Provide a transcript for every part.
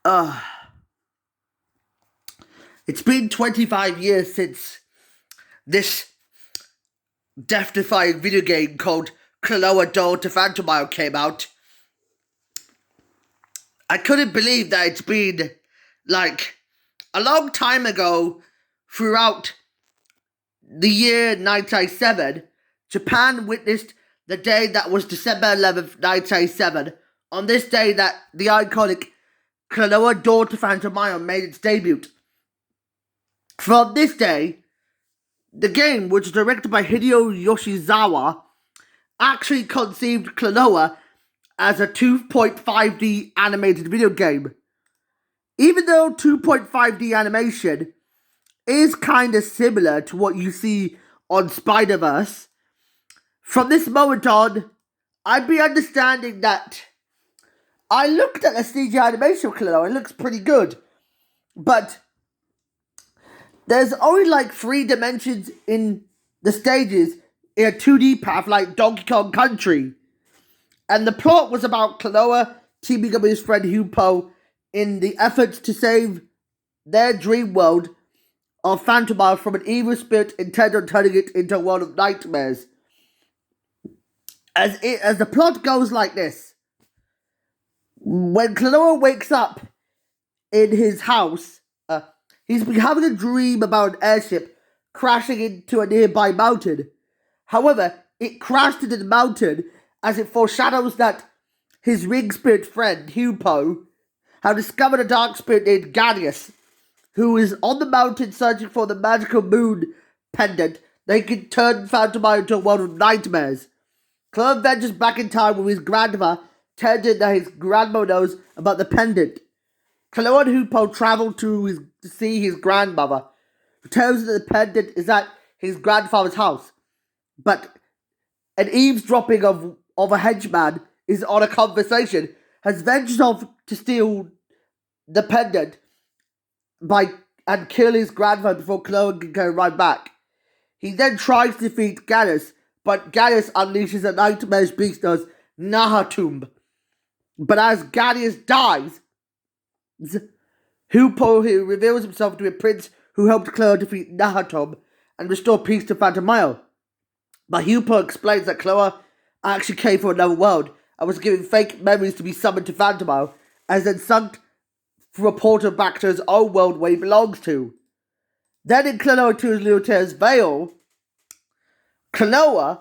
Uh, it's been 25 years since this death-defying video game called Klonoa to Phantom came out. I couldn't believe that it's been, like, a long time ago. Throughout the year 1997, Japan witnessed the day that was December 11th, 1997. On this day that the iconic Klonoa to Phantom made its debut. From this day, the game, which was directed by Hideo Yoshizawa, actually conceived Klonoa as a 2.5D animated video game. Even though 2.5D animation is kind of similar to what you see on Spider-Verse, from this moment on, I'd be understanding that I looked at the CG animation of Klonoa, it looks pretty good, but there's only like 3 dimensions in the stages in a 2D path like Donkey Kong Country. And the plot was about Klonoa teaming up with his friend Hupo in the efforts to save their dream world of Phantom from an evil spirit intent on turning it into a world of nightmares. As the plot goes like this. When Klonoa wakes up in his house, he's been having a dream about an airship crashing into a nearby mountain. However, it crashed into the mountain as it foreshadows that his ring spirit friend, Hupo, have discovered a dark spirit named Ganius, who is on the mountain searching for the magical moon pendant that can turn Phantom into a world of nightmares. Klonoa ventures back in time with his grandma, telling him that his grandma knows about the pendant. Klonoa and Hupo travel to see his grandmother, who tells him that the pendant is at his grandfather's house. But an eavesdropping of a henchman is on a conversation, has ventured off to steal the pendant and kill his grandfather before Klonoa can go right back. He then tries to defeat Gallus, but Gallus unleashes a nightmarish beast known as Nahatumb. But as Gallus dies, Hupo reveals himself to be a prince who helped Klonoa defeat Nahatumb and restore peace to Phantom. But Hupo explains that Klonoa actually came from another world and was given fake memories to be summoned to Phantom, and then sunk through a portal back to his own world where he belongs to. Then in Klonoa 2's Lutea's Veil, Klonoa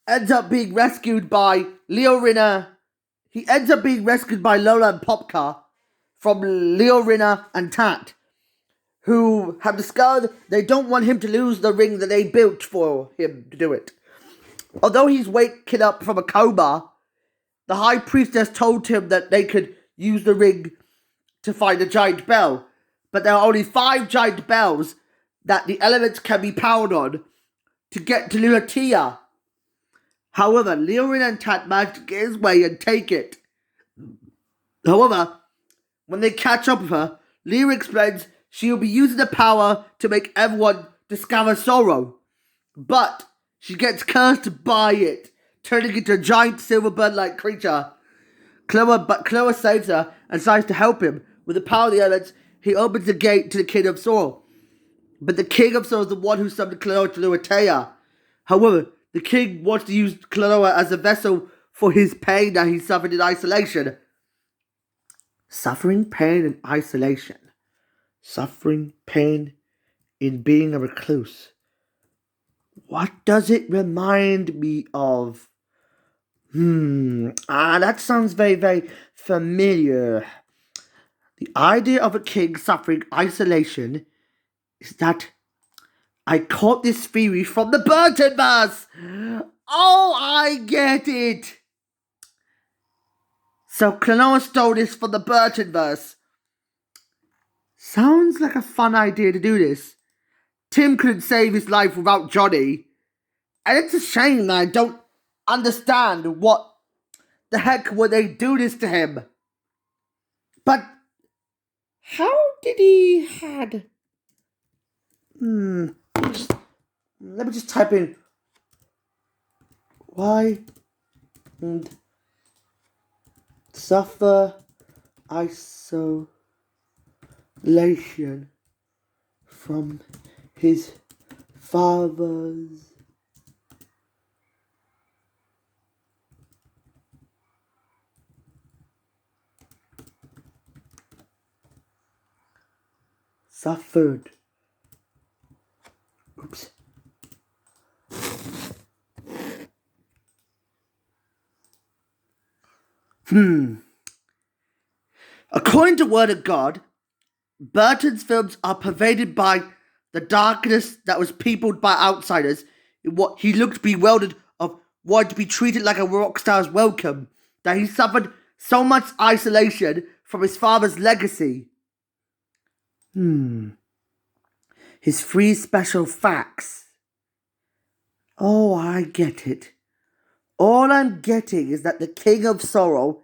ends up being rescued by Leorina. He ends up being rescued by Lola and Popka from Leorina and Tat, who have discovered they don't want him to lose the ring that they built for him to do it. Although he's waking up from a coma, the High Priestess told him that they could use the ring to find a giant bell, but there are only 5 giant bells that the elements can be powered on to get to Luatia. However, Leorina and Tat manage to get his way and take it. However, when they catch up with her, Leora explains she will be using the power to make everyone discover sorrow. But she gets cursed by it, turning into a giant silver bird-like creature. Klonoa saves her and decides to help him. With the power of the elements, he opens the gate to the King of Sorrow. But the King of Sorrow is the one who summoned Klonoa to Luatea. However, the king wants to use Klonoa as a vessel for his pain that he suffered in isolation. Suffering pain in isolation. Suffering pain in being a recluse. What does it remind me of? That sounds very, very familiar. The idea of a king suffering isolation is that I caught this theory from the Burtonverse. Oh, I get it. So Klonoa stole this from the Burtonverse. Sounds like a fun idea to do this. Tim couldn't save his life without Johnny. And it's a shame that I don't understand what the heck would they do this to him. But how did he had... Let me just type in why and suffer isolation. isolation from his father's suffered. Oops. According to Word of God, Burton's films are pervaded by the darkness that was peopled by outsiders in what he looked bewildered of wanting to be treated like a rock star's welcome, that he suffered so much isolation from his father's legacy. His three special facts. Oh, I get it. All I'm getting is that the King of Sorrow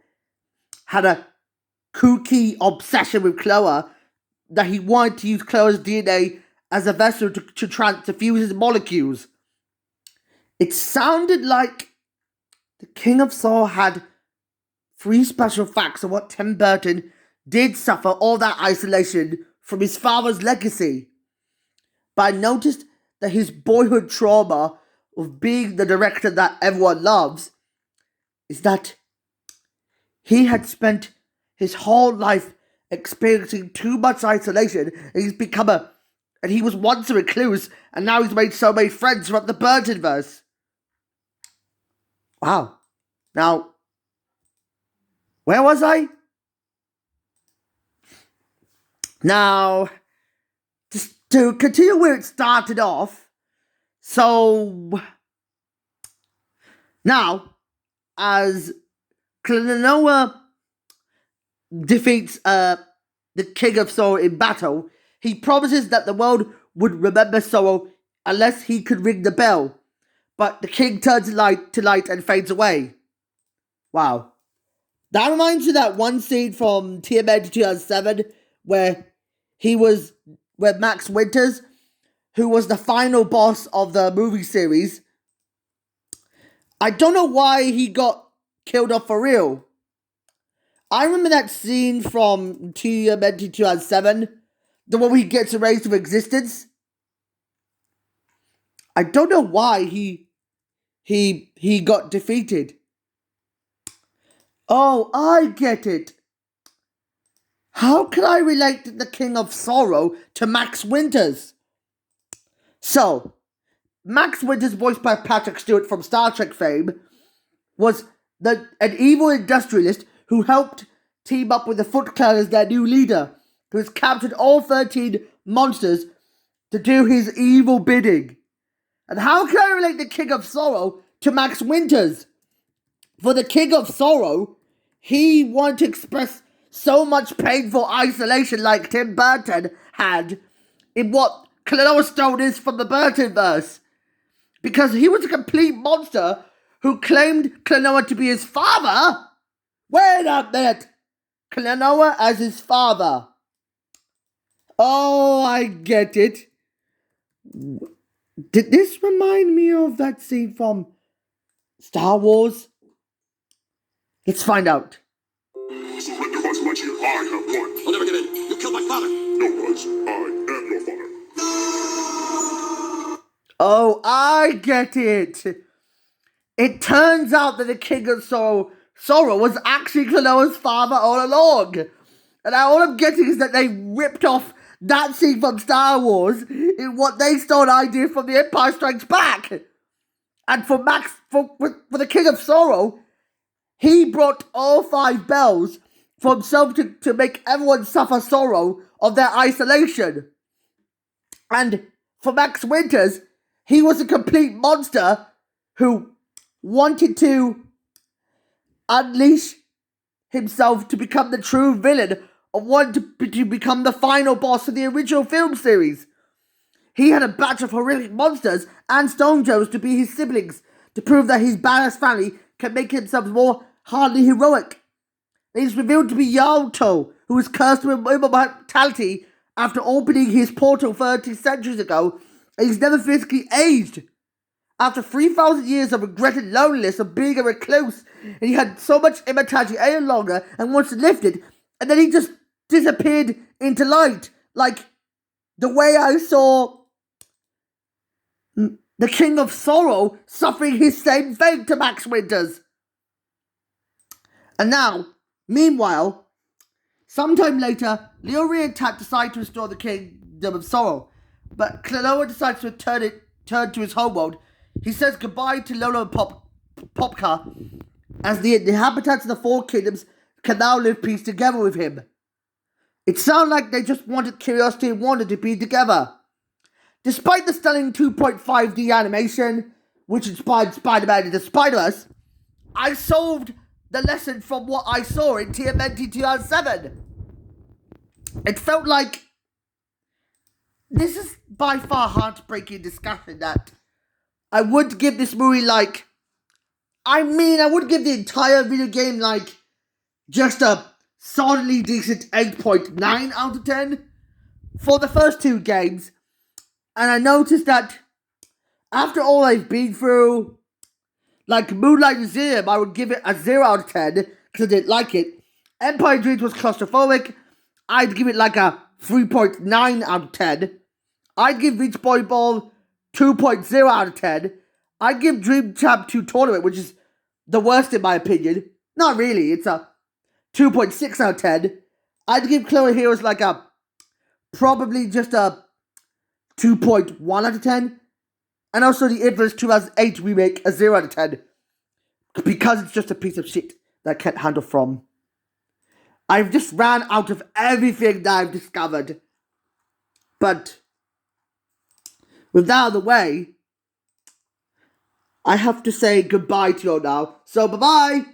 had a kooky obsession with Klonoa, that he wanted to use Klonoa's DNA as a vessel to fuse his molecules. It sounded like the King of Sorrow had three special facts of what Tim Burton did suffer all that isolation from his father's legacy. But I noticed that his boyhood trauma of being the director that everyone loves is that he had spent his whole life experiencing too much isolation, and he was once a recluse, and now he's made so many friends from the Burtonverse. Wow. Now, where was I? Now, just to continue where it started off, so now, as Klonoa defeats the King of Sorrow in battle, he promises that the world would remember Sorrow unless he could ring the bell. But the king turns light to light and fades away. Wow. That reminds me of that one scene from TMNT 2007 where Max Winters, who was the final boss of the movie series, I don't know why he got killed off for real. I remember that scene from TMNT 2007, the one where he gets erased from existence. I don't know why he got defeated. Oh, I get it. How can I relate the King of Sorrow to Max Winters? So, Max Winters, voiced by Patrick Stewart from Star Trek fame, was an evil industrialist who helped team up with the Foot Clan as their new leader, who has captured all 13 monsters to do his evil bidding. And how can I relate the King of Sorrow to Max Winters? For the King of Sorrow, he wanted to express so much painful isolation like Tim Burton had in what Klonoa Stone is from the Burtonverse. Because he was a complete monster who claimed Klonoa to be his father. Wait a minute. Klonoa as his father. Oh, I get it. Did this remind me of that scene from Star Wars? Let's find out. Surrender, Buzz Lightyear. I have won. I'll never give in. You killed my father. No, Buzz. I am your father. Oh, I get it. It turns out that the King of Sorrow was actually Klonoa's father all along. And all I'm getting is that they ripped off that scene from Star Wars in what they stole an idea from The Empire Strikes Back. And for the King of Sorrow, he brought all 5 bells for himself to make everyone suffer sorrow of their isolation. And for Max Winters, he was a complete monster who wanted to unleash himself to become the true villain of wanting to become the final boss of the original film series. He had a batch of horrific monsters and Stone Joes to be his siblings to prove that his badass family can make themselves more hardly heroic. It is revealed to be Yalto, who was cursed with immortality after opening his portal 30 centuries ago, and he's never physically aged. After 3,000 years of regretted loneliness of being a recluse, and he had so much immortality any longer and once lifted, and then he just disappeared into light, like the way I saw the King of Sorrow suffering his same fate to Max Winters. And now, meanwhile, sometime later, Leori and Tat decide to restore the Kingdom of Sorrow, but Klonoa decides to turn to his homeworld. He says goodbye to Lolo and Popka, as the inhabitants of the Four Kingdoms can now live peace together with him. It sounds like they just wanted Curiosity and Wonder to be together. Despite the stunning 2.5D animation, which inspired Spider-Man into Spider-Verse, I solved the lesson from what I saw in TMNT 2007. It felt like this is by far heartbreaking discussion that I would give this movie I would give the entire video game just a solidly decent 8.9 out of 10 for the first two games. And I noticed that after all I've been through, like Moonlight Museum, I would give it a 0 out of 10 because I didn't like it. Empire Dreams was claustrophobic. I'd give it like a 3.9 out of 10. I'd give Beach Boy Ball 2.0 out of 10. I'd give Dream Champ 2 Tournament, which is the worst in my opinion. Not really, it's a 2.6 out of 10. I'd give Clone Heroes probably just a 2.1 out of 10. And also the Infamous 2008 remake, a 0 out of 10. Because it's just a piece of shit that I can't handle from. I've just ran out of everything that I've discovered. But with that out of the way, I have to say goodbye to you all now. So bye-bye!